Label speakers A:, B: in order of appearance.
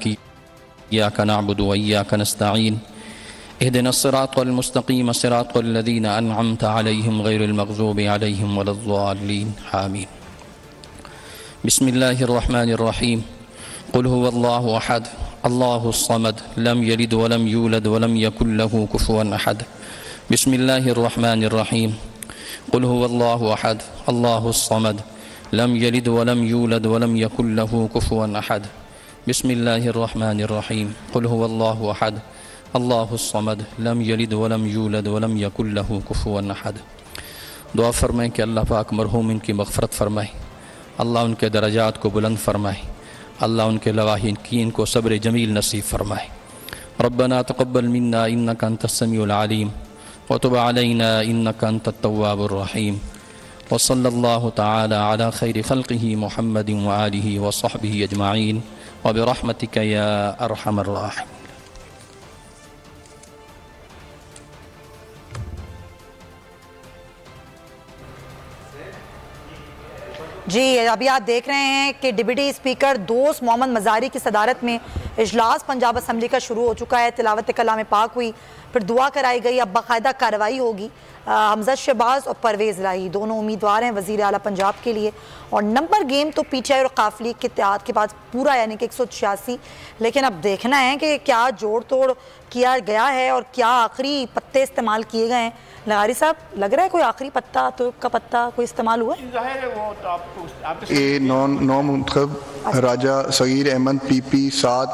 A: إياك نعبد وإياك نستعين اهدنا الصراط المستقيم صراط الذين أنعمت عليهم غير المغضوب عليهم ولا الضالين آمين. بسم الله الرحمن الرحيم. قل هو الله أحد الله الصمد لم يلد ولم يولد ولم يكن له كفوا أحد. بسم الله الرحمن الرحيم. قل هو الله أحد الله الصمد لم يلد ولم يولد ولم يكن له كفوا أحد. بسم الله الرحمن الرحيم. قل هو الله أحد اللہ الصمد لم یلد ولم یولد ولم یکن لہ کفوا احد. دعا فرمائیں کہ اللہ پاک مرحوم ان کی مغفرت فرمائے، اللہ ان کے درجات کو بلند فرمائے، اللہ ان کے لواحقین کو صبر جمیل نصیب فرمائے. ربنا تقبل منا انک انت السمیع العلیم وتب علینا انک انت التواب الرحیم. وصلی اللہ تعالی علی خیر خلقہ محمد وآلہ وصحبہ اجمعین وبرحمتک یا ارحم الراحمین.
B: جی ابھی آپ دیکھ رہے ہیں کہ ڈپٹی اسپیکر دوست محمد مزاری کی صدارت میں اجلاس پنجاب اسمبلی کا شروع ہو چکا ہے. تلاوت کلام پاک ہوئی، پھر دعا کرائی گئی، اب باقاعدہ کارروائی ہوگی. حمزہ شہباز اور پرویز الہی دونوں امیدوار ہیں وزیر اعلیٰ پنجاب کے لیے. اور نمبر گیم تو پی ٹی آئی اور قافلی کے اتحاد کے پاس پورا یعنی کہ 186، لیکن اب دیکھنا ہے کہ کیا جوڑ توڑ کیا گیا ہے اور کیا آخری پتے استعمال کیے گئے ہیں. لغاری صاحب لگ رہا ہے کوئی آخری پتا تو کا پتا کوئی استعمال ہوا ہے؟
C: ظاہر ہے وہ تو آپ کو نو منتخب راجہ صغیر احمد پی پی 7